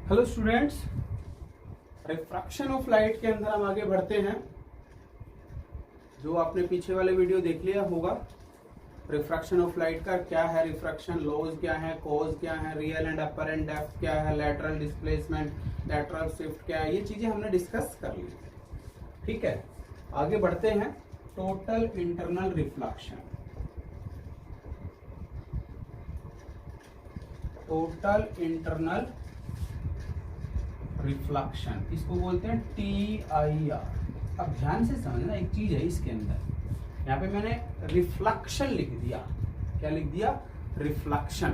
Hello students, refraction of light के अंदर हम आगे बढ़ते हैं। जो आपने पीछे वाले वीडियो देख लिया होगा, रिफ्रैक्शन ऑफ लाइट का क्या है, रिफ्रैक्शन लॉज क्या है, कॉज क्या है, रियल एंड अपरेंट डेप्थ क्या है, लैटरल डिस्प्लेसमेंट, लैटरल शिफ्ट क्या है, ये चीजें हमने डिस्कस कर ली। ठीक है, आगे बढ़ते हैं। Total internal reflection, total internal reflection, इसको बोलते हैं TIR। अब ध्यान से समझना, एक चीज है इसके अंदर, यहाँ पे मैंने रिफ्लेक्शन लिख दिया। क्या लिख दिया? रिफ्लेक्शन।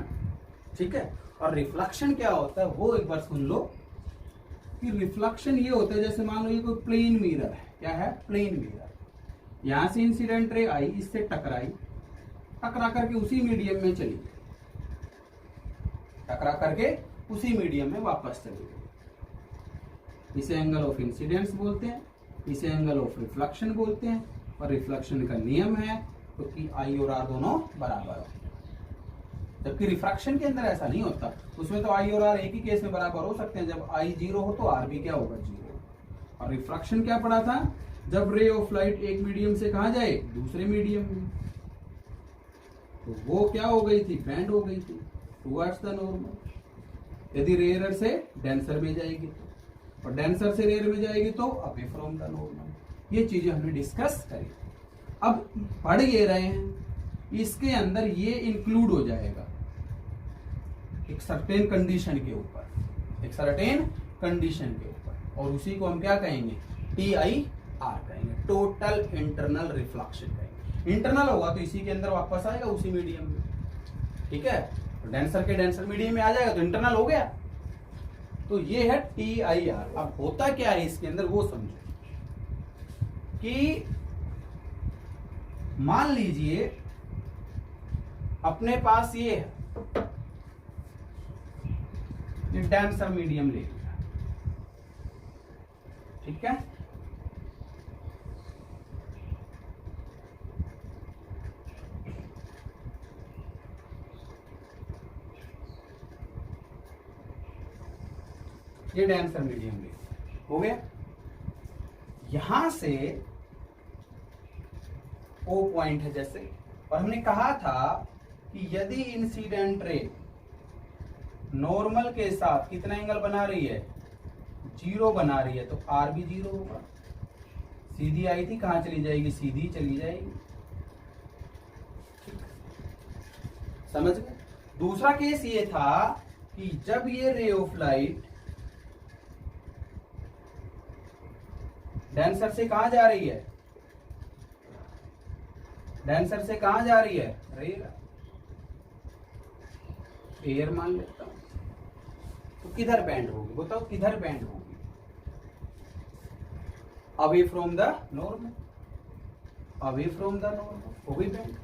ठीक है, और रिफ्लेक्शन क्या होता है वो एक बार सुन लो कि रिफ्लेक्शन ये होता है, जैसे मान लो ये कोई प्लेन मिरर है। क्या है? Plane mirror. यहां से इंसिडेंट रे आई, इससे टकराई, टकरा करके उसी मीडियम में चली गई, टकरा करके उसी मीडियम में वापस चली गई। इसे एंगल ऑफ इंसिडेंस बोलते हैं, इसे एंगल ऑफ रिफ्लेक्शन बोलते हैं। और रिफ्लेक्शन का नियम है तो कि आई और आर दोनों बराबर हो, जबकि रिफ्रैक्शन के अंदर ऐसा नहीं होता। उसमें तो आई और आर एक ही केस में बराबर हो सकते हैं, जब आई 0 हो तो आर भी क्या होगा? 0। और रिफ्रैक्शन क्या पढ़ा था? जब रे ऑफ लाइट एक मीडियम से कहा जाए दूसरे मीडियम में, तो वो क्या हो गई थी? बैंड हो गई थी टुवर्ड्स द नॉर्मल। यदि रेयर से डेंसर में जाएगी तो, और डेंसर से रेयर में जाएगी तो अवे फ्रॉम द नॉर्मल। ये चीजें हमने डिस्कस करी। अब पढ़ ये रहे हैं, इसके अंदर ये इंक्लूड हो जाएगा एक सर्टेन कंडीशन के ऊपर, एक सर्टेन कंडीशन के ऊपर, और उसी को हम क्या कहेंगे? TIR कहेंगे, टोटल इंटरनल रिफ्लेक्शन कहेंगे। इंटरनल होगा तो इसी के अंदर वापस आएगा, उसी मीडियम में। ठीक है, तो डेंसर के डेंसर मीडियम में आ जाएगा तो इंटरनल हो गया। तो ये है TIR। अब होता क्या है इसके अंदर वो समझो कि मान लीजिए अपने पास ये है, ये डेंसर मीडियम ले लिया। ठीक है, ये डेंसर मीडियम ले हो गया। यहां से O पॉइंट है जैसे, और हमने कहा था कि यदि इंसिडेंट रे नॉर्मल के साथ कितना एंगल बना रही है? 0 बना रही है, तो R भी 0 होगा। सीधी आई थी, कहां चली जाएगी? सीधी चली जाएगी। समझ गए? दूसरा केस ये था कि जब ये रे ऑफ लाइट डेंसर से कहां जा रही है? डेंसर से कहां जा रही है? रेयर। एयर मान लेता हूं, तो किधर बैंड होगी? बताओ किधर बैंड होगी? Away from the normal, away from the normal. हो गई बैंड?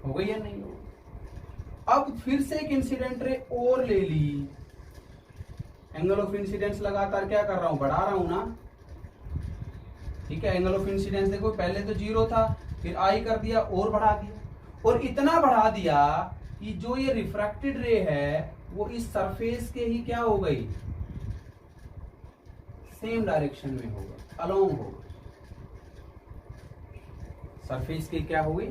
हो गई या नहीं हो? अब फिर से एक इंसिडेंट रे और ले ली। एंगल ऑफ इंसिडेंस लगातार क्या कर रहा हूं? बढ़ा रहा हूं ना। ठीक है, एंगल ऑफ इंसिडेंस देखो, पहले तो 0 था, फिर आई कर दिया और बढ़ा दिया, और इतना बढ़ा दिया कि जो ये रिफ्रैक्टेड रे है वो इस सरफेस के ही क्या हो गई? सेम डायरेक्शन में होगा, अलोंग होगा। सरफेस के क्या हो गई?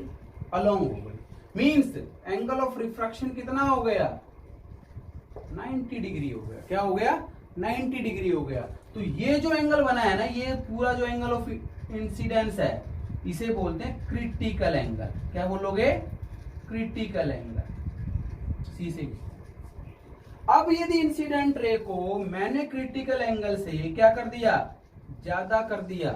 अलोंग हो गई। मीन्स एंगल ऑफ रिफ्रैक्शन कितना हो गया? 90 डिग्री हो गया। क्या हो गया? 90 डिग्री हो गया। तो ये जो एंगल बना है ना, ये पूरा जो एंगल ऑफ इंसिडेंस है, इसे बोलते हैं क्रिटिकल एंगल। क्या बोलोगे? Critical angle. सी से अब यदि इंसिडेंट रे को मैंने क्रिटिकल एंगल से क्या कर दिया? ज्यादा कर दिया,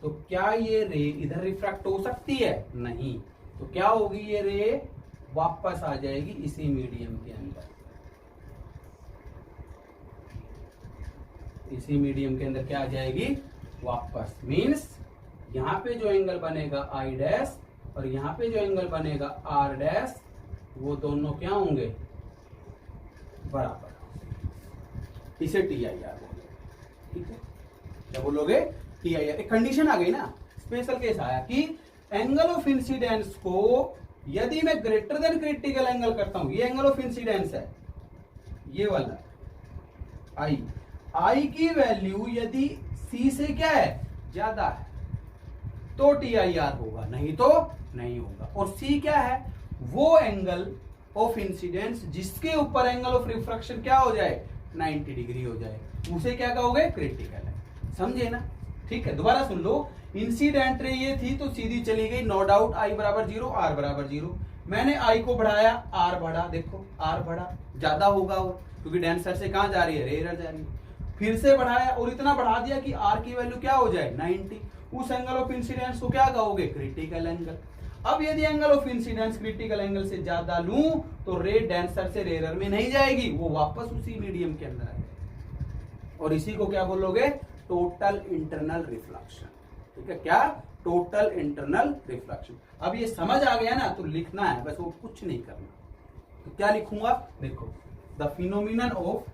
तो क्या ये रे इधर रिफ्रैक्ट हो सकती है? नहीं। तो क्या होगी? ये रे वापस आ जाएगी इसी मीडियम के अंदर। इसी मीडियम के अंदर क्या आ जाएगी? वापस। मीन्स यहां पे जो एंगल बनेगा I डैश और यहां पे जो एंगल बनेगा R डैश, वो दोनों क्या होंगे? बराबर। इसे TIR बोलोगे। ठीक है, क्या बोलोगे? TIR। एक कंडीशन आ गई ना, स्पेशल केस आया कि एंगल ऑफ इंसिडेंस को यदि मैं ग्रेटर देन क्रिटिकल एंगल करता हूं, ये एंगल ऑफ इंसिडेंस है, ये वाला, आई की वैल्यू यदि सी से क्या है, ज्यादा है तो TIR होगा, नहीं तो नहीं होगा। और सी क्या है, वो एंगल ऑफ इंसिडेंस जिसके ऊपर एंगल ऑफ रिफ्रैक्शन क्या हो जाए, 90 डिग्री हो जाए, उसे क्या कहोगे, क्रिटिकल है। समझे ना? ठीक है, दोबारा सुन लो। इंसिडेंट रे ये थी तो सीधी चली गई, नो डाउट, I बराबर 0, R बराबर 0। मैंने I को बढ़ाया, R बढ़ा, देखो R बढ़ा, ज्यादा होगा वो, क्योंकि डेंसर से कहां जा रही है, रेयर जा रही है। फिर से बढ़ाया और इतना बढ़ा दिया कि R की वैल्यू क्या हो जाए, 90। उस एंगल ऑफ इंसिडेंस को क्या कहोगे, क्रिटिकल एंगल। अब यदि angle of incidence critical angle से ज्यादा लूं तो रे डेंसर से रेयर में नहीं जाएगी, वो वापस उसी मीडियम के अंदर आ जाएगी। और इसी को क्या बोलोगे, टोटल इंटरनल रिफ्लेक्शन। ठीक है, क्या, टोटल इंटरनल रिफ्लेक्शन। अब ये समझ आ गया ना, तो लिखना है बस, वो कुछ नहीं करना। तो क्या लिखूंगा, देखो, the phenomenon of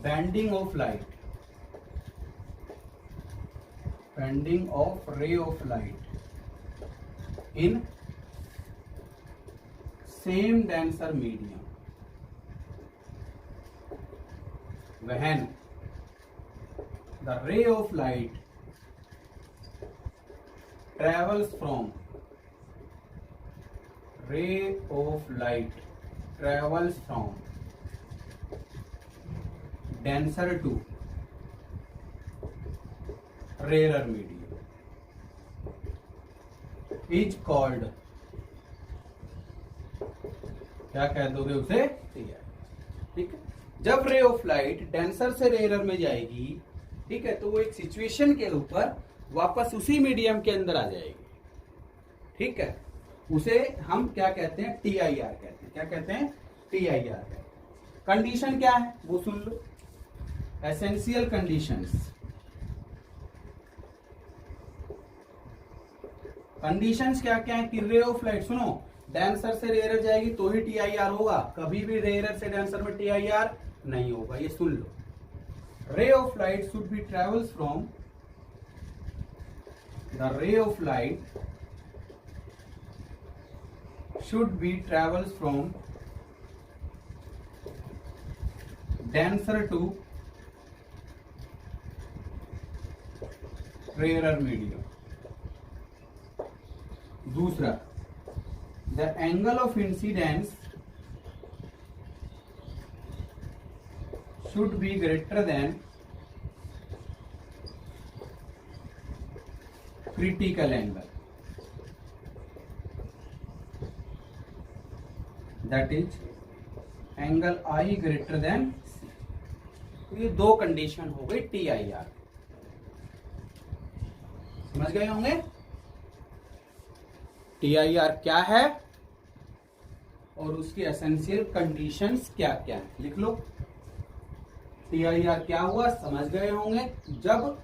bending of ray of light in same denser medium when the ray of light travels from denser to rarer medium is called, क्या कह दोगे उसे, TIR। ठीक है, जब रे ऑफ लाइट डेंसर से रेयर में जाएगी, ठीक है, तो वो एक सिचुएशन के ऊपर वापस उसी मीडियम के अंदर आ जाएगी। ठीक है, उसे हम क्या कहते हैं, TIR कहते हैं। क्या कहते हैं, TIR कहते हैं। कंडीशन क्या है वो सुन लो, एसेंशियल कंडीशंस। कंडीशंस क्या क्या है कि रे ऑफ लाइट, सुनो, डेंसर से रेयर जाएगी तो ही TIR होगा, कभी भी रेयर से डेंसर में TIR नहीं होगा, ये सुन लो। Ray of light should be travels from the ray of light should be travels from denser to rarer medium। दूसरा, the angle of incidence should be greater than critical angle, that is angle I greater than C। तो ये दो condition हो गई TIR, समझ गए होंगे। TIR क्या है और उसकी एसेंशियल कंडीशंस क्या क्या है, लिख लो। TIR क्या हुआ, समझ गए होंगे, जब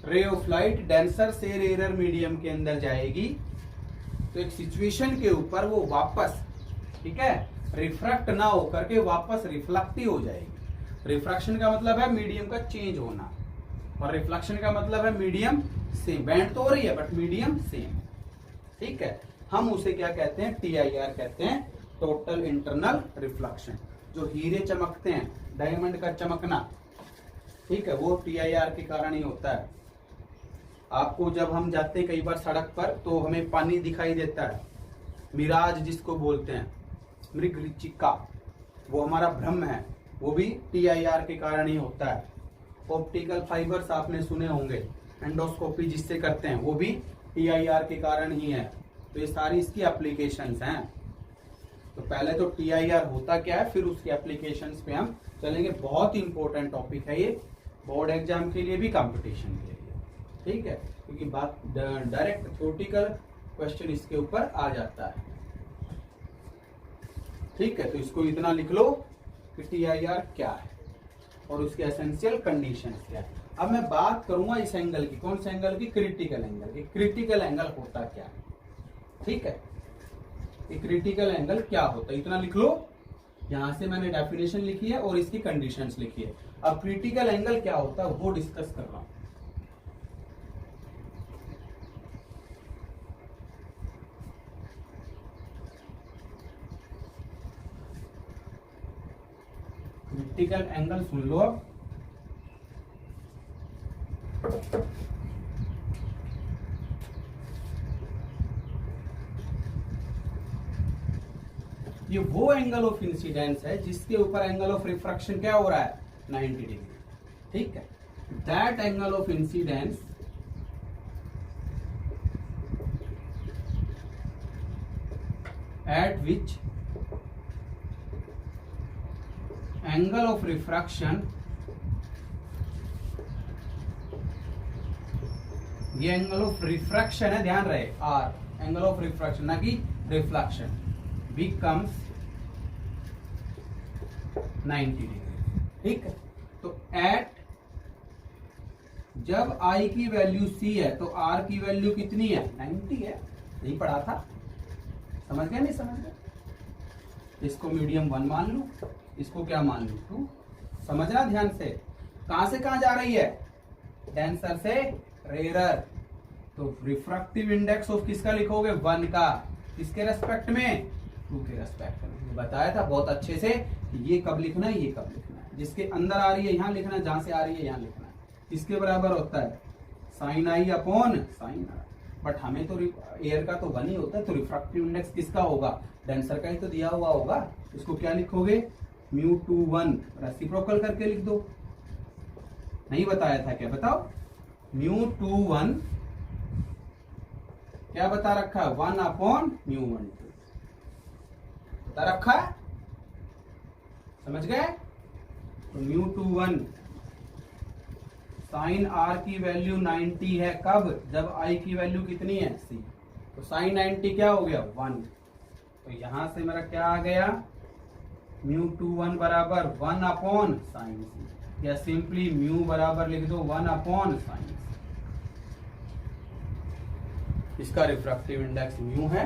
रे ऑफ लाइट डेंसर से रेयर मीडियम के अंदर जाएगी तो एक सिचुएशन के ऊपर वो वापस, ठीक है, रिफ्रैक्ट ना होकर के वापस रिफ्लेक्ट ही हो जाएगी। रिफ्रैक्शन का मतलब है मीडियम का चेंज होना, और रिफ्लेक्शन का मतलब है मीडियम सेम, बैंड तो हो रही है बट मीडियम सेम। ठीक है, हम उसे क्या कहते हैं, TIR कहते हैं, टोटल इंटरनल रिफ्लेक्शन। जो हीरे चमकते हैं, डायमंड का चमकना, ठीक है, वो TIR के कारण ही होता है। आपको जब हम जाते हैं कई बार सड़क पर तो हमें पानी दिखाई देता है, मिराज जिसको बोलते हैं, मृगचिका, वो हमारा भ्रम है, वो भी TIR के कारण ही होता है। ऑप्टिकल फाइबर्स आपने सुने होंगे, एंडोस्कोपी जिससे करते हैं, वो भी TIR के कारण ही है। तो ये सारी इसकी एप्लीकेशंस हैं। तो पहले तो TIR होता क्या है, फिर उसकी एप्लीकेशंस पे हम चलेंगे। बहुत इंपॉर्टेंट टॉपिक है ये, बोर्ड एग्जाम के लिए भी, कंपटीशन के लिए। ठीक है, क्योंकि बात डायरेक्ट थ्योरेटिकल क्वेश्चन इसके ऊपर आ जाता है। ठीक है, तो इसको इतना लिख लो कि TIR क्या है और उसके एसेंशियल कंडीशंस क्या है। अब मैं बात करूंगा इस एंगल की, कौन से एंगल की, क्रिटिकल एंगल की। क्रिटिकल एंगल होता क्या है, ठीक है, ये क्रिटिकल एंगल क्या होता है, इतना लिख लो। यहां से मैंने डेफिनेशन लिखी है और इसकी कंडीशंस लिखी है। अब क्रिटिकल एंगल क्या होता है वो डिस्कस कर रहा हूं। क्रिटिकल एंगल सुन लो अब। ये वो एंगल ऑफ इंसिडेंस है जिसके ऊपर एंगल ऑफ रिफ्रैक्शन क्या हो रहा है, 90 डिग्री। ठीक है, that angle of incidence at which angle of refraction, ये एंगल ऑफ रिफ्रैक्शन है, ध्यान रहे, आर एंगल ऑफ रिफ्रैक्शन ना कि रिफ्लेक्शन, बिकम्स 90 डिग्री। ठीक है, तो एट जब आई की वैल्यू सी है तो आर की वैल्यू कितनी है, 90 है। यही पढ़ा था, समझ गया नहीं समझ गया? इसको मीडियम 1 मान लू, इसको क्या मान लू, 2। समझना ध्यान से, कहां से कहां जा रही है, डेंसर से रेयर। तो रिफ्रैक्टिव इंडेक्स ऑफ किसका लिखोगे, 1 का, किसके रेस्पेक्ट में, 2 के रेस्पेक्ट में। बताया था बहुत अच्छे से कि ये कब लिखना है, ये कब लिखना है। जिसके अंदर आ रही है यहां लिखना है, जहां से आ रही है यहां लिखना है। किसके बराबर होता है, sine i upon sine r. But हमें तो एयर का तो 1 ही होता है, तो रिफ्रैक्टिव इंडेक्स किसका होगा, डेंसर का ही तो दिया हुआ होगा। इसको क्या लिखोगे, μ21 रेसिप्रोकल करके लिख दो। नहीं बताया था क्या, बताओ। μ21 क्या बता रखा है, 1 अपॉन μ12 बता रखा है, समझ गए। तो μ21 साइन आर की वैल्यू 90 है, कब, जब आई की वैल्यू कितनी है, सी। तो साइन 90 क्या हो गया, 1। तो यहां से मेरा क्या आ गया, μ21 बराबर 1 अपॉन साइन सी, या सिंपली म्यू बराबर लिख दो 1 अपॉन साइन सी। इसका रिफ्रैक्टिव इंडेक्स म्यू है,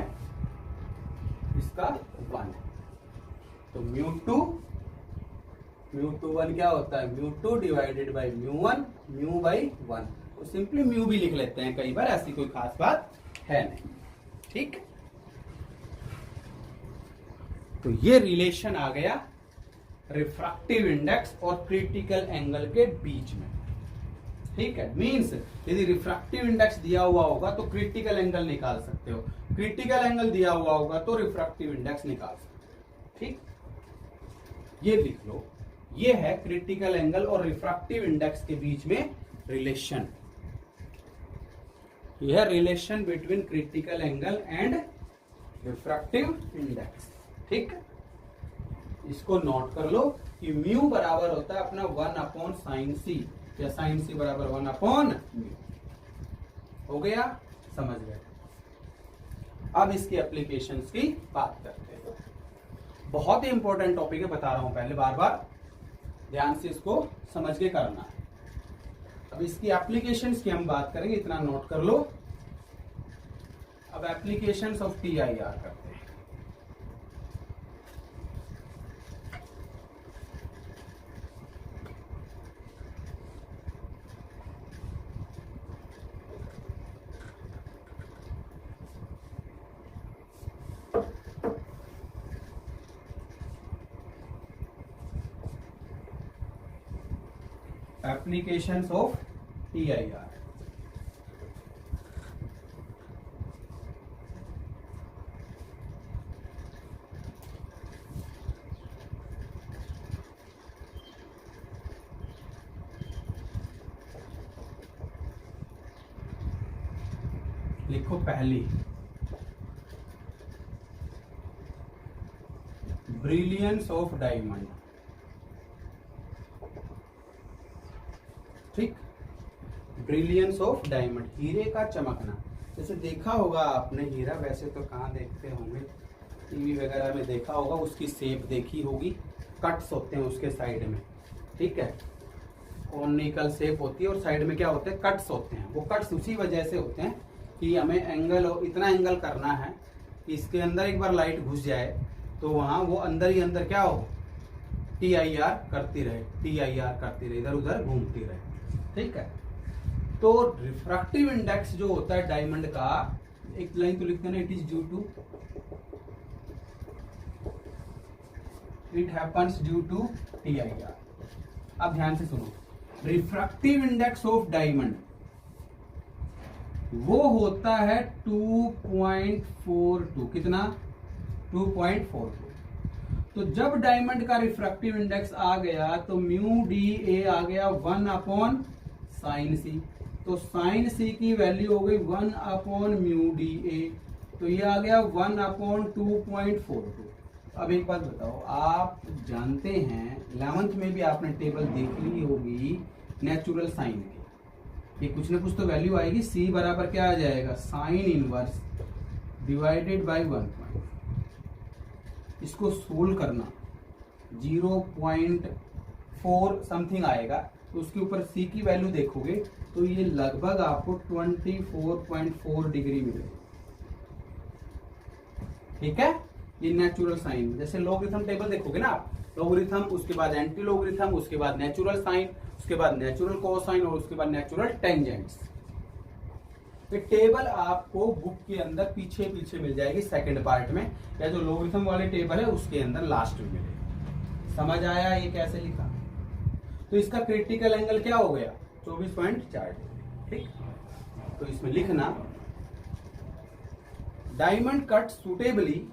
इसका 1 है। तो μ21 क्या होता है, μ2 डिवाइडेड बाई μ1, म्यू बाई 1। तो सिंपली म्यू भी लिख लेते हैं कई बार, ऐसी कोई खास बात है नहीं। ठीक, तो ये रिलेशन आ गया रिफ्रैक्टिव इंडेक्स और क्रिटिकल एंगल के बीच में। ठीक है, मींस यदि रिफ्रैक्टिव इंडेक्स दिया हुआ होगा तो क्रिटिकल एंगल निकाल सकते हो, क्रिटिकल एंगल दिया हुआ होगा तो रिफ्रैक्टिव इंडेक्स निकाल सकते हो। ठीक, ये लिख लो, ये है क्रिटिकल एंगल और रिफ्रैक्टिव इंडेक्स के बीच में रिलेशन। यह relation between critical angle and refractive index. ठीक, इसको नोट कर लो कि म्यू बराबर होता है अपना 1 अपॉन साइन सी, या साइन सी बराबर 1 अपॉन म्यू। हो गया, समझ गए। अब इसकी एप्लीकेशंस की बात करते हैं। बहुत ही इंपॉर्टेंट टॉपिक है, बता रहा हूं पहले, बार बार ध्यान से इसको समझ के करना है। अब इसकी एप्लीकेशंस की हम बात करेंगे, इतना नोट कर लो। अब एप्लीकेशंस ऑफ TIR करते हैं। Applications of TIR. लिखो पहली, ब्रिलियंस ऑफ डायमंड। ठीक, ब्रिलियंस ऑफ डायमंड, हीरे का चमकना। जैसे देखा होगा आपने हीरा, वैसे तो कहाँ देखते होंगे, टीवी वगैरह में देखा होगा, उसकी शेप देखी होगी, कट्स होते हैं उसके साइड में। ठीक है, कॉनिकल शेप होती है और साइड में क्या होते हैं, कट्स होते हैं। वो कट्स उसी वजह से होते हैं कि हमें एंगल, इतना एंगल करना है कि इसके अंदर एक बार लाइट घुस जाए तो वहां वो अंदर ही अंदर क्या हो, TIR करती रहे, TIR करती रहे, इधर उधर घूमती रहे। ठीक है, तो रिफ्रैक्टिव इंडेक्स जो होता है डायमंड का, एक लाइन तो लिखते हैं ना, it is due to it happens due to TIR। अब ध्यान से सुनो, रिफ्रैक्टिव इंडेक्स ऑफ डायमंड वो होता है 2.42। कितना? 2.42। तो जब डायमंड का रिफ्रैक्टिव इंडेक्स आ गया तो म्यू डी ए आ गया 1/sin c। तो sin c की वैल्यू हो गई 1/म्यू डी ए, तो ये आ गया 1/2.42। अब एक बात बताओ, आप जानते हैं 11th में भी आपने टेबल देख ली होगी नेचुरल साइन की, ये कुछ ना कुछ तो वैल्यू आएगी। c बराबर क्या आ जाएगा? Sine inverse divided by 1। इसको सोल्व करना 0.4 समथिंग आएगा, तो उसके ऊपर c की वैल्यू देखोगे तो ये लगभग आपको 24.4 डिग्री मिलेगी। ठीक है, ये नेचुरल साइन। जैसे लॉगरिथम टेबल देखोगे ना आप, लॉगरिथम, उसके बाद एंटी लॉगरिथम, उसके बाद नेचुरल साइन, उसके बाद नेचुरल कोसाइन और उसके बाद नेचुरल टेंजेंट्स। ये टेबल आपको बुक के अंदर पीछे पीछे मिल जाएगी सेकंड पार्ट में, या जो लॉगरिथम वाले टेबल है उसके अंदर लास्ट में मिलेगी। समझ आया ये कैसे लिखा? तो इसका क्रिटिकल एंगल क्या हो गया? 24.4। ठीक, तो इसमें लिखना डायमंड कट सुटेबली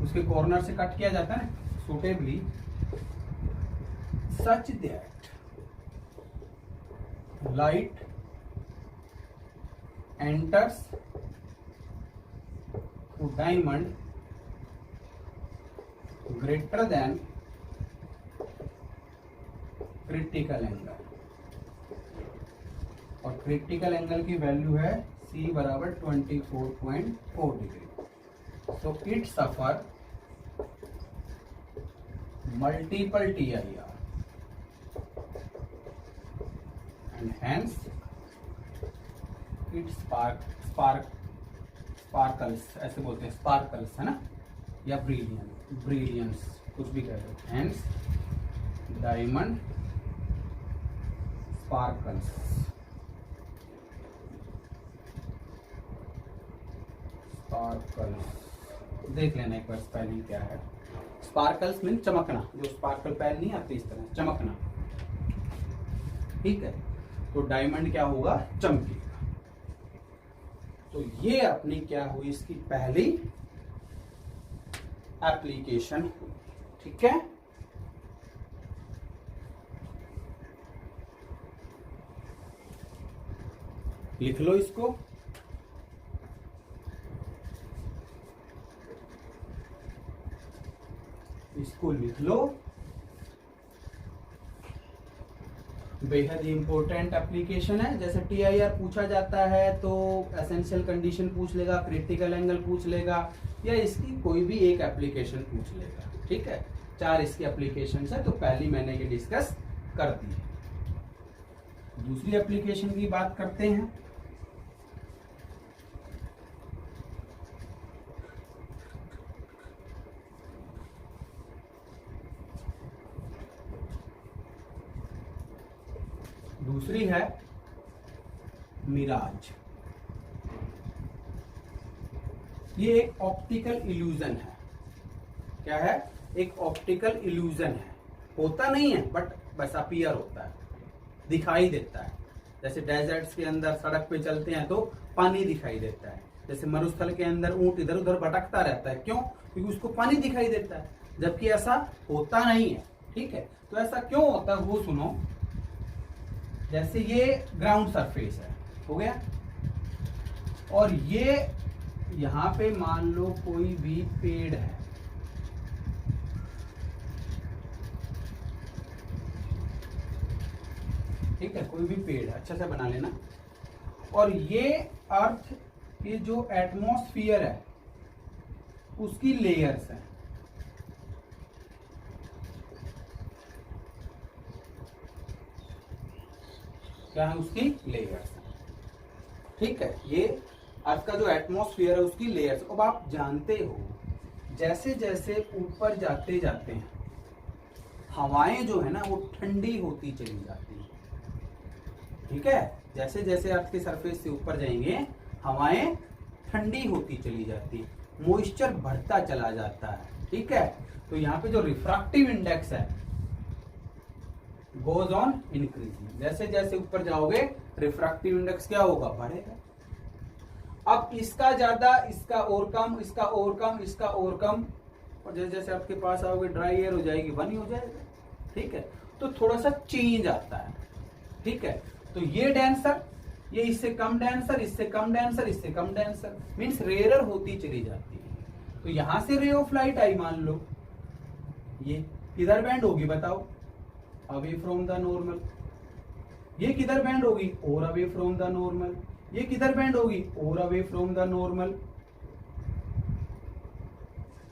उसके कॉर्नर से कट किया जाता है suitably such that light enters through diamond greater than critical angle, और क्रिटिकल एंगल की वैल्यू है c बराबर 24.4 degree. So it suffer multiple TIR and hence it sparkles, ऐसे बोलते हैं स्पार्कल्स, है ना, या ब्रिलियंस, कुछ भी कह दो। Hence diamond sparkles. देख लेना एक बार स्पेलिंग क्या है। स्पार्कल्स मीन चमकना, जो स्पार्कल पेन नहीं आती इस तरह चमकना। ठीक है, तो डायमंड क्या होगा? चमकेगा। तो ये अपनी क्या हुई? इसकी पहली एप्लीकेशन। ठीक है, लिख लो इसको। इसको लिख लो, बेहद ही इंपॉर्टेंट एप्लीकेशन है। जैसे TIR पूछा जाता है तो एसेंशियल कंडीशन पूछ लेगा, क्रिटिकल एंगल पूछ लेगा, या इसकी कोई भी एक एप्लीकेशन पूछ लेगा। ठीक है, 4 इसकी एप्लीकेशन है, तो पहली मैंने ये डिस्कस कर दी है। दूसरी एप्लीकेशन की बात करते हैं। दूसरी है मिराज। ये एक ऑप्टिकल इल्यूजन है। क्या है? एक ऑप्टिकल इल्यूजन है। होता नहीं है बट बस अपीयर होता है, दिखाई देता है। जैसे डेजर्ट्स के अंदर सड़क पे चलते हैं तो पानी दिखाई देता है, जैसे मरुस्थल के अंदर ऊंट इधर उधर भटकता रहता है। क्यों? क्योंकि उसको पानी दिखाई देता है, जबकि ऐसा होता नहीं है। ठीक है, तो ऐसा क्यों होता है वो सुनो। जैसे ये ग्राउंड सरफेस है, हो गया, और ये यहां पे मान लो कोई भी पेड़ है, ठीक है, कोई भी पेड़ है, अच्छा से बना लेना। और ये अर्थ के जो एटमॉस्फेयर है उसकी लेयर्स हैं। क्या है? उसकी लेयर्स। ठीक है, ये अर्थ का जो एटमॉस्फेयर है उसकी लेयर्स। अब आप जानते हो जैसे जैसे ऊपर जाते जाते हैं हवाएं जो है ना वो ठंडी होती चली जाती है। ठीक है, जैसे जैसे अर्थ के सरफेस से ऊपर जाएंगे हवाएं ठंडी होती चली जाती है, मॉइस्चर बढ़ता चला जाता है, ठीक है। तो यहाँ पे जो रिफ्रैक्टिव इंडेक्स है गोज ऑन इंक्रीजिंग, जैसे जैसे ऊपर जाओगे रिफ्रैक्टिव इंडेक्स क्या होगा, बढ़ेगा। अब इसका ज्यादा, इसका और कम, इसका और कम, इसका और कम, और जैसे जैसे आपके पास आओगे ड्राई एयर हो जाएगी, 1 ही हो जाएगा, ठीक है। तो थोड़ा सा चेंज आता है, ठीक है। तो ये डेंसर, ये इससे कम डेंसर, इससे कम डेंसर, इससे कम डेंसर, मीन्स रेयर होती चली जाती है। तो यहां से रे ऑफ लाइट आई, मान लो ये किधर बैंड होगी बताओ, अवे फ्रॉम द नॉर्मल। ये किधर बैंड होगी, और अवे फ्रॉम द नॉर्मल। ये किधर बैंड होगी, और अवे फ्रॉम द नॉर्मल।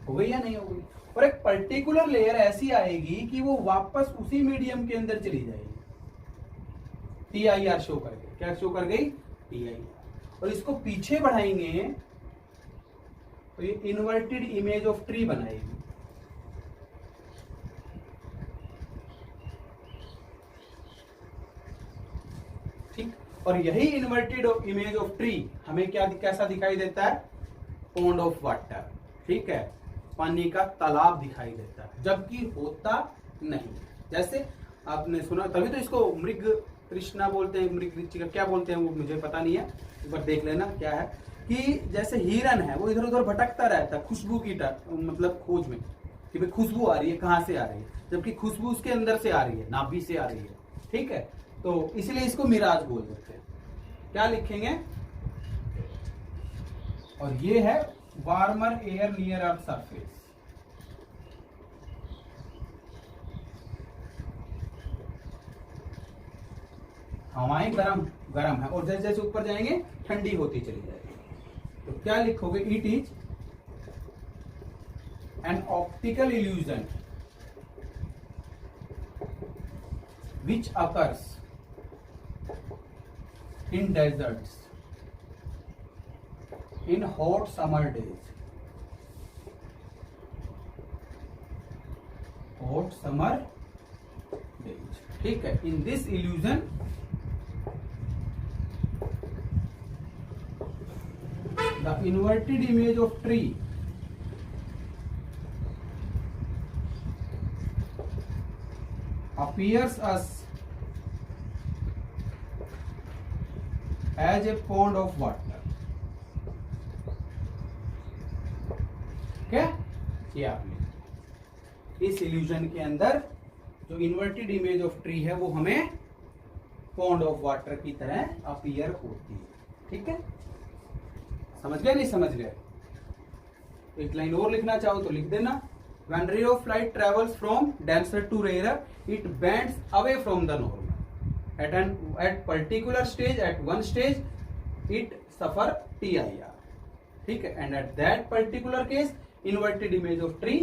हो गई या नहीं हो गई। और एक पर्टिकुलर लेयर ऐसी आएगी कि वो वापस उसी मीडियम के अंदर चली जाएगी, TIR शो कर गई, क्या शो कर गई, TIR। और इसको पीछे बढ़ाएंगे तो ये इन्वर्टेड इमेज ऑफ ट्री बनाएगी, ठीक। और यही इन्वर्टेड इमेज ऑफ ट्री हमें क्या कैसा दिखाई देता है, पॉन्ड ऑफ वाटर, ठीक है, पानी का तालाब दिखाई देता है, जबकि होता नहीं। जैसे आपने सुना, तभी तो इसको मृग तृष्णा बोलते हैं, मृग ऋचिका क्या बोलते हैं वो मुझे पता नहीं है, एक बार देख लेना क्या है। कि जैसे हिरन है वो इधर उधर भटकता रहता है खुशबू की मतलब खोज में, कि भाई खुशबू आ रही है, कहाँ से आ रही है, जबकि खुशबू उसके अंदर से आ रही है, नाभि से आ रही है, ठीक है। तो इसलिए इसको मिराज बोल देते हैं। क्या लिखेंगे, और ये है warmer air near earth surface. हवाएं गरम गरम है, और जैसे जैसे ऊपर जाएंगे ठंडी होती चली जाएगी। तो क्या लिखोगे, it is an optical illusion which occurs in deserts in hot summer days, ठीक है। in this illusion the inverted image of tree appears as a pond of water, क्या ये आपने इस इल्यूजन के अंदर जो इन्वर्टेड इमेज ऑफ ट्री है वो हमें पॉन्ड ऑफ वाटर की तरह अपीयर होती है, ठीक है। समझ गए, नहीं समझ गए। एक लाइन और लिखना चाहो तो लिख देना, when ray of light travels from denser to rarer it bends away from the normal at particular stage, at one stage it suffer TIR, ठीक है। and at that particular case inverted image of tree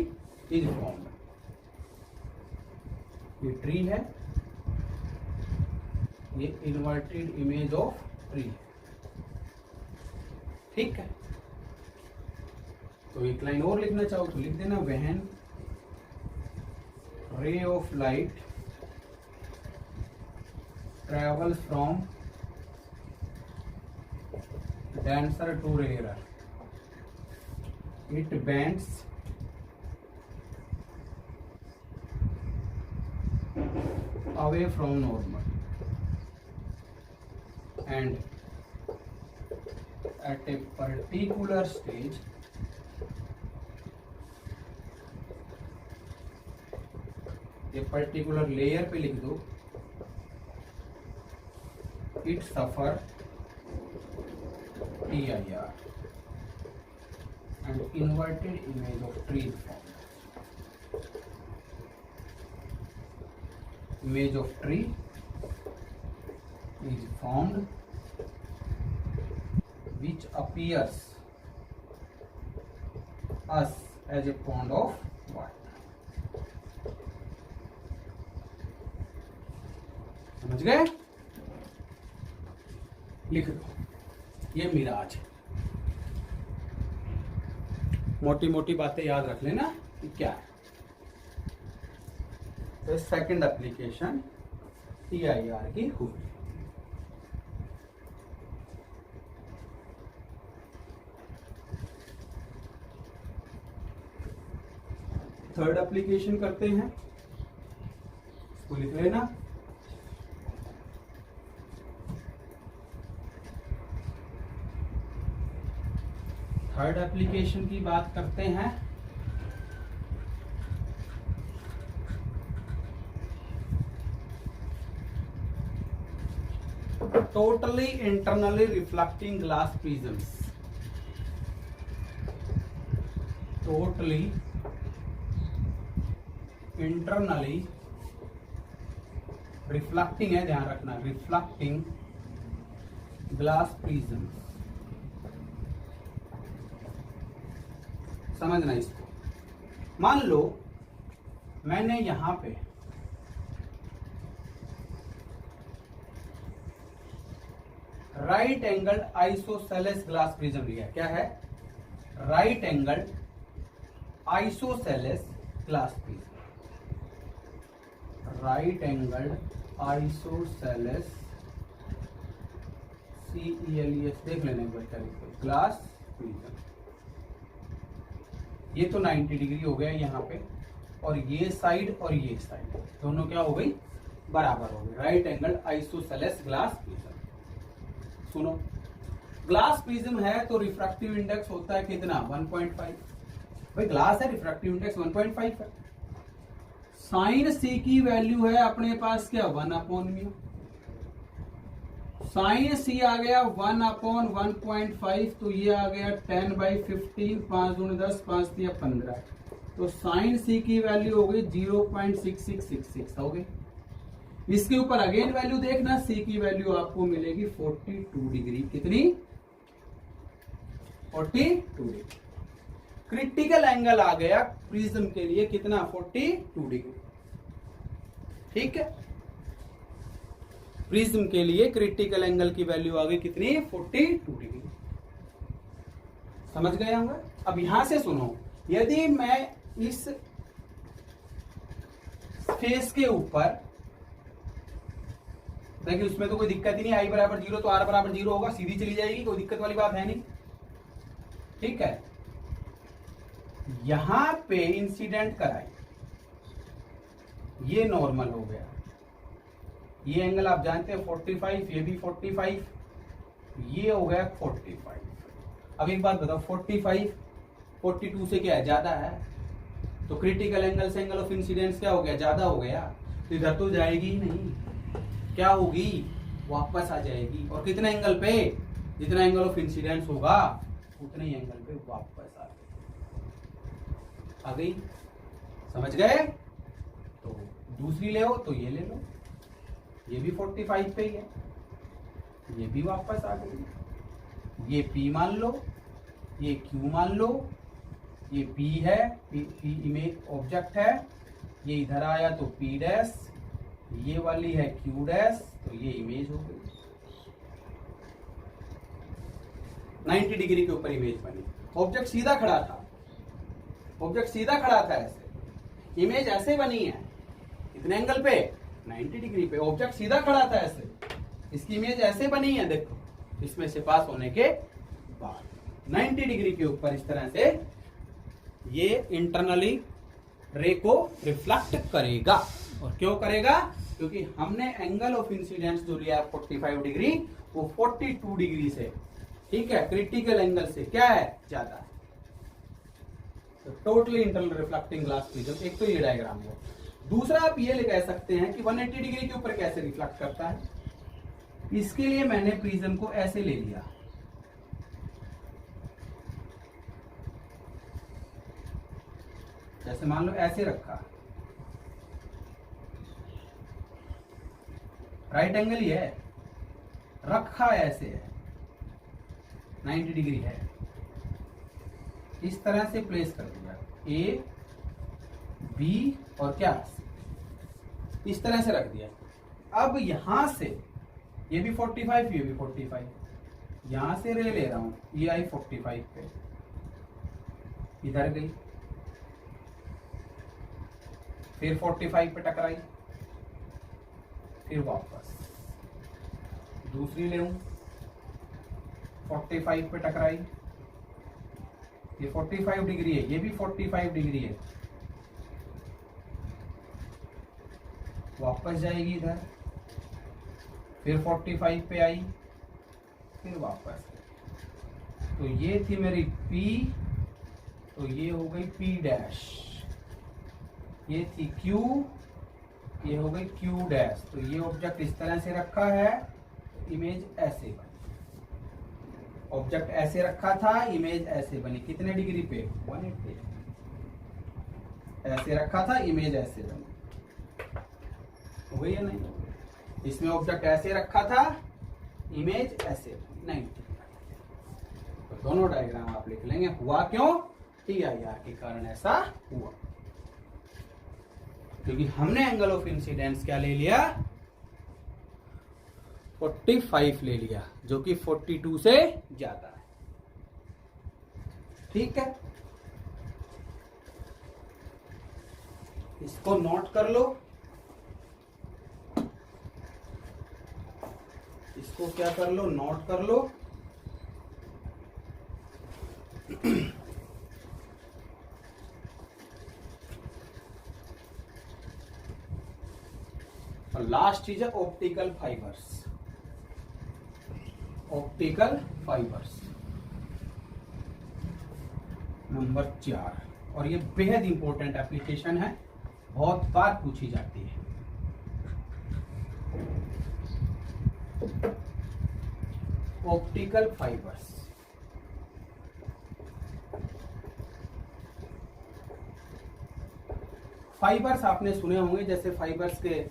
is formed। ये tree है, ये inverted image of tree, ठीक है। तो एक line और लिखना चाहो तो लिख देना, when ray of light travels from denser to rarer it bends away from normal and at a particular stage ये पर्टिकुलर लेयर पे लिख दो, it suffer TIR and inverted image of tree is formed। Image of tree is formed which appears as a pond of water। समझ गए, लिख दो, ये मिराज है। मोटी मोटी बातें याद रख लेना कि क्या है। तो सेकंड एप्लीकेशन TIR की हुई। थर्ड एप्लीकेशन करते हैं, इसको लिख लेना। थर्ड एप्लीकेशन की बात करते हैं। Totally internally reflecting glass prisms. Totally internally reflecting है, ध्यान रखना, रिफ्लेक्टिंग ग्लास प्रिज्म्स। समझना इसको। मान लो मैंने यहां पे right angle isosceles glass prism लिया। क्या है? Right angle isosceles glass prism. Right angle isosceles CELES देख लेना एक बार ग्लास प्रिज्म। ये तो 90 डिग्री हो गया यहाँ पे, और ये साइड और ये साइड दोनों क्या हो गई? बराबर हो गई। Right angle isosceles glass prism. सुनो, ग्लास प्रिज्म है तो रिफ्रैक्टिव इंडेक्स होता है कितना? 1.5। भाई ग्लास है, रिफ्रैक्टिव इंडेक्स 1.5 है। साइन सी की वैल्यू है अपने पास क्या? 1/μ। साइन सी आ गया 1/1.5, तो ये आ गया 10/15, 5 दूनी 10, 5 तिया 15। तो साइन सी की वैल्यू हो गई 0.6666 हो गई। इसके ऊपर अगेन वैल्यू देखना, सी की वैल्यू आपको मिलेगी 42 डिग्री। कितनी? 42 डिग्री। क्रिटिकल एंगल आ गया प्रिज्म के लिए कितना? 42 डिग्री। ठीक है, प्रिज्म के लिए क्रिटिकल एंगल की वैल्यू आ गई कितनी? 42 डिग्री। समझ गए होंगे? अब यहां से सुनो, यदि मैं इस फेस के ऊपर, देखिए उसमें तो कोई दिक्कत ही नहीं, आई बराबर 0 तो आर बराबर 0 होगा, सीधी चली जाएगी, कोई दिक्कत वाली बात है नहीं। ठीक है, यहां पे इंसिडेंट कराई, ये नॉर्मल हो गया। ये एंगल आप जानते हैं 45, ये भी 45, ये हो गया 45। अब एक बात बताओ, 45 42 से क्या है? ज्यादा है, तो क्रिटिकल एंगल से एंगल ऑफ इंसिडेंस क्या हो गया? ज्यादा हो गया। तो इधर तो जाएगी ही नहीं, क्या होगी? वापस आ जाएगी। और कितने एंगल पे? जितना एंगल ऑफ इंसिडेंस होगा उतने ही एंगल पे वापस आ गई। समझ गए? तो दूसरी ले हो तो ये ले लो, ये भी 45 पे ही है, ये भी वापस आ गई। ये P मान लो, ये Q मान लो, ये P है, P इमेज ऑब्जेक्ट है, ये इधर आया तो P डैश, ये वाली है Q डैश, तो ये इमेज हो गई। 90 डिग्री के ऊपर इमेज बनी। ऑब्जेक्ट सीधा खड़ा था, ऑब्जेक्ट सीधा खड़ा था ऐसे, इमेज ऐसे बनी है, कितने एंगल पे? 90 डिग्री पे। ऑब्जेक्ट सीधा खड़ा था ऐसे, इसकी इमेज ऐसे बनी है, देखो इसमें से पास होने के बाद 90 डिग्री के ऊपर इस तरह से ये इंटरनली रे को रिफ्लेक्ट करेगा। और क्यों करेगा? क्योंकि हमने एंगल ऑफ इंसिडेंस जो लिया 45 डिग्री, वो 42 डिग्री से, ठीक है, क्रिटिकल एंगल से क्या है? ज्यादा है। तो totally internal reflecting glass prism, एक तो ये डायग्राम है। दूसरा आप ये कह सकते हैं कि 180 डिग्री के ऊपर कैसे रिफ्लेक्ट करता है। इसके लिए मैंने प्रिज्म को ऐसे ले लिया, जैसे मान लो ऐसे रखा, राइट एंगल ही है, रखा ऐसे है, 90 डिग्री है, इस तरह से प्लेस कर दिया, ए बी और क्या इस तरह से रख दिया। अब यहां से ये भी 45, ये भी 45, यहां से रे ले रहा हूं, ये आई 45 पे, इधर गई, फिर 45 पे टकराई, फिर वापस दूसरी ले 45 पे टकराई, ये 45 डिग्री है, ये भी 45 डिग्री है, वापस जाएगी इधर, फिर 45 पे आई, फिर वापस। तो ये थी मेरी P, तो ये हो गई P डैश, ये थी Q, ये हो गई Q डैश। तो ये ऑब्जेक्ट इस तरह से रखा है, इमेज ऐसे बनी। ऑब्जेक्ट ऐसे रखा था, इमेज ऐसे बनी। कितने डिग्री पे? 180। ऐसे रखा था, इमेज ऐसे बनी। हो गई या नहीं? इसमें ऑब्जेक्ट ऐसे रखा था, इमेज ऐसे बनी 90। तो दोनों डायग्राम आप लिख लेंगे। हुआ क्यों? TIR के कारण ऐसा हुआ, क्योंकि हमने एंगल ऑफ इंसिडेंस क्या ले लिया? 45 ले लिया, जो कि 42 से ज्यादा है। ठीक है, इसको नोट कर लो। इसको क्या कर लो? नोट कर लो। और लास्ट चीज है optical fibres. Optical fibres number 4, और ये बेहद इंपॉर्टेंट एप्लीकेशन है, बहुत बार पूछी जाती है। ऑप्टिकल फाइबर्स, फाइबर्स आपने सुने होंगे, जैसे फाइबर्स के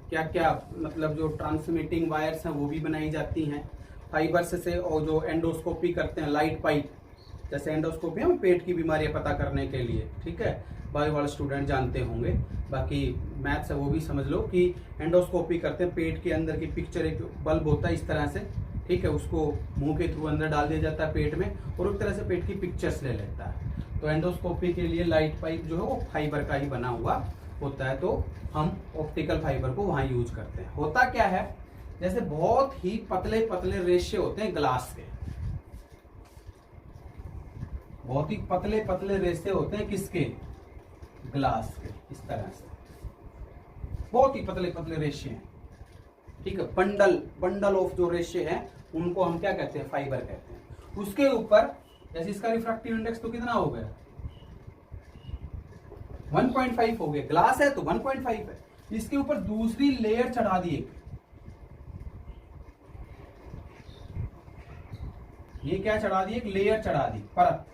क्या क्या मतलब, जो ट्रांसमिटिंग वायर्स हैं वो भी बनाई जाती हैं फाइबर्स से। और जो एंडोस्कोपी करते हैं, लाइट पाइप, जैसे एंडोस्कोपी हम पेट की बीमारियां पता करने के लिए, ठीक है, बायो वाले स्टूडेंट जानते होंगे, बाकी मैथ्स है वो भी समझ लो कि एंडोस्कोपी करते हैं, पेट के अंदर की पिक्चर, एक बल्ब होता है इस तरह से, ठीक है, उसको मुंह के थ्रू अंदर डाल दिया जाता है पेट में, और उस तरह से पेट की पिक्चर्स ले लेता है। तो एंडोस्कोपी के लिए लाइट पाइप जो है वो फाइबर का ही बना हुआ होता है, तो हम ऑप्टिकल फाइबर को वहां यूज करते हैं। होता क्या है, जैसे बहुत ही पतले पतले रेशे होते हैं ग्लास के, बहुत ही पतले पतले रेशे होते हैं किसके? ग्लास के, इस तरह से बहुत ही पतले पतले रेशे हैं, ठीक है, बंडल ऑफ जो रेशे हैं उनको हम क्या कहते हैं? फाइबर कहते हैं। उसके ऊपर जैसे इसका रिफ्रैक्टिव इंडेक्स तो कितना हो गया? 1.5 हो गया, ग्लास है तो 1.5 है। इसके ऊपर दूसरी लेयर चढ़ा दी एक, ये क्या चढ़ा दी? एक लेयर चढ़ा दी, परत।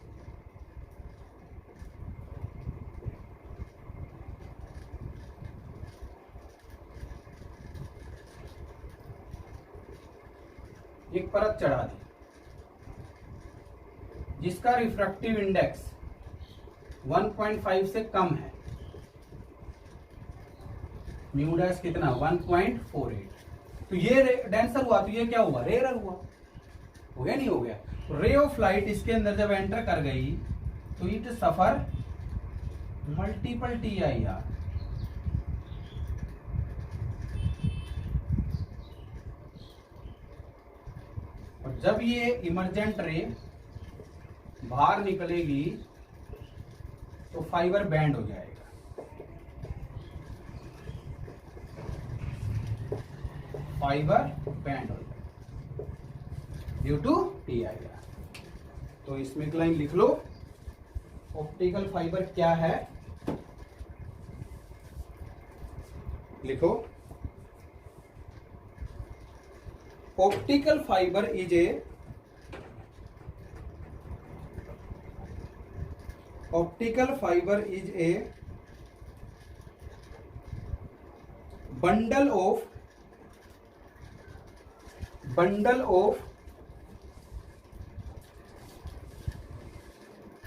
एक परत चढ़ा दी जिसका रिफ्रैक्टिव इंडेक्स 1.5 से कम है। म्यू डैश कितना? 1.48। तो ये डेंसर हुआ, तो ये क्या हुआ? रेयर हुआ। हो गया नहीं हो गया? रे ऑफ लाइट इसके अंदर जब एंटर कर गई तो इट सफर मल्टीपल TIR। और जब ये इमर्जेंट रे बाहर निकलेगी तो फाइबर बैंड हो जाएगा, फाइबर बैंड हो जाएगा ड्यू टू TIR। तो इसमें एक लाइन लिख लो, ऑप्टिकल फाइबर क्या है? लिखो, optical fibre is a optical fiber is a bundle of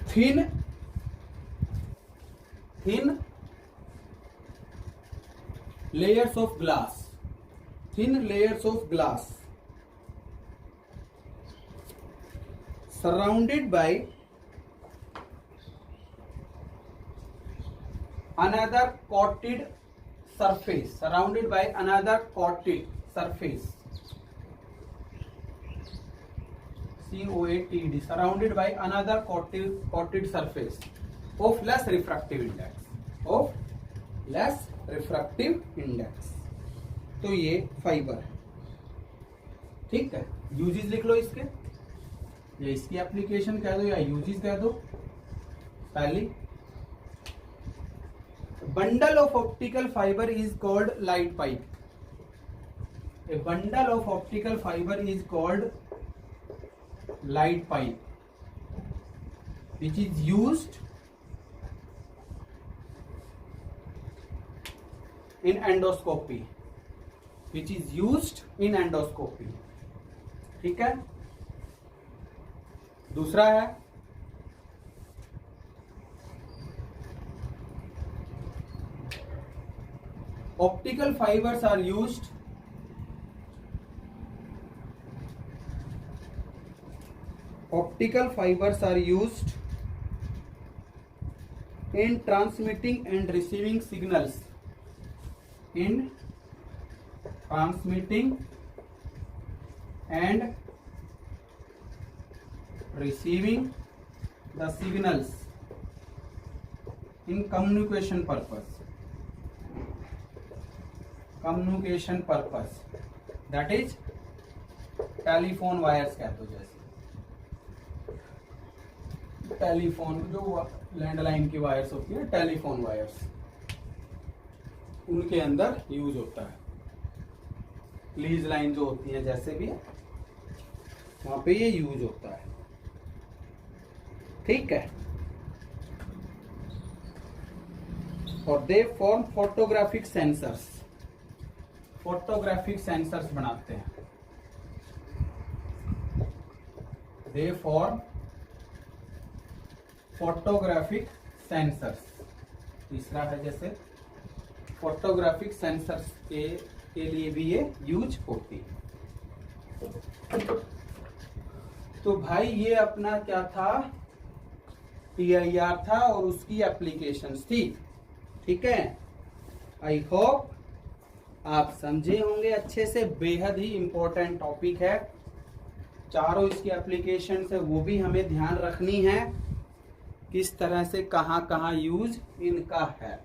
thin layers of glass, surrounded by another coated surface, COATD, surrounded by another coated surface of less refractive index, refractive index. तो ये fibre है, ठीक है। Uses लिख लो इसके, या इसकी application कह दो या यूजेस कह दो। पहली, bundle of optical fibre is called light pipe. A bundle of optical fibre is called light pipe which is used in endoscopy, which is used in endoscopy, ठीक है। दूसरा है optical fibers are used in transmitting and receiving signals, in transmitting and receiving the signals in communication purpose, that is telephone wires कह दो। जैसे telephone जो landline की wires होती है, टेलीफोन वायर्स, उनके अंदर यूज होता है। लीज लाइन जो होती है जैसे भी, वहां पे ये यूज होता है, ठीक है। और they form photographic sensors, photographic sensors बनाते हैं। They form photographic sensors. तीसरा है जैसे फोटोग्राफिक सेंसर्स के लिए भी ये यूज होती है। तो भाई ये अपना क्या था, TIR था और उसकी एप्लीकेशंस थी, ठीक है। आई होप आप समझे होंगे अच्छे से। बेहद ही इंपॉर्टेंट टॉपिक है, चारों इसकी एप्लीकेशंस है वो भी हमें ध्यान रखनी है, किस तरह से कहाँ कहाँ यूज इनका है।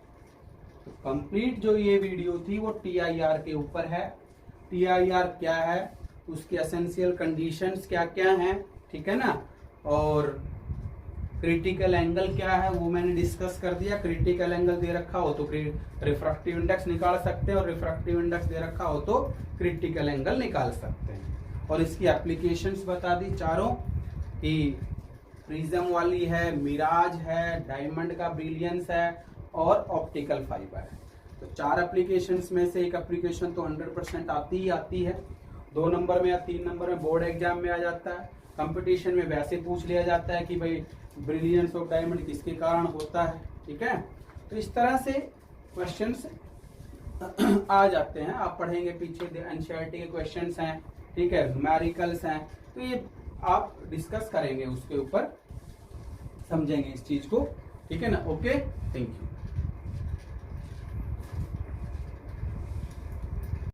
तो कंप्लीट जो ये वीडियो थी वो TIR के ऊपर है। TIR क्या है, उसके एसेंशियल कंडीशंस क्या क्या हैं, ठीक है ना। और क्रिटिकल एंगल क्या है वो मैंने डिस्कस कर दिया। क्रिटिकल एंगल दे रखा हो तो रिफ्रैक्टिव इंडेक्स निकाल सकते हैं, और रिफ्रैक्टिव इंडेक्स दे रखा हो तो क्रिटिकल एंगल निकाल सकते हैं। और इसकी एप्लीकेशंस बता दी चारों, कि प्रिज्म वाली है, मिराज है, डायमंड का ब्रिलियंस है और ऑप्टिकल फाइबर है। तो चार एप्लीकेशंस में से एक एप्लीकेशन तो 100% आती ही आती है। 2 नंबर में या 3 नंबर में बोर्ड एग्जाम में आ जाता है। कंपटीशन में वैसे पूछ लिया जाता है कि भाई ब्रिलियंस ऑफ डायमंड किसके कारण होता है, ठीक है। तो इस तरह से क्वेश्चंस आ जाते हैं। आप पढ़ेंगे पीछे एनसीईआरटी के क्वेश्चंस हैं, ठीक है, न्यूमेरिकल्स हैं, तो ये आप डिस्कस करेंगे, उसके ऊपर समझेंगे इस चीज को, ठीक है ना। Okay, thank you.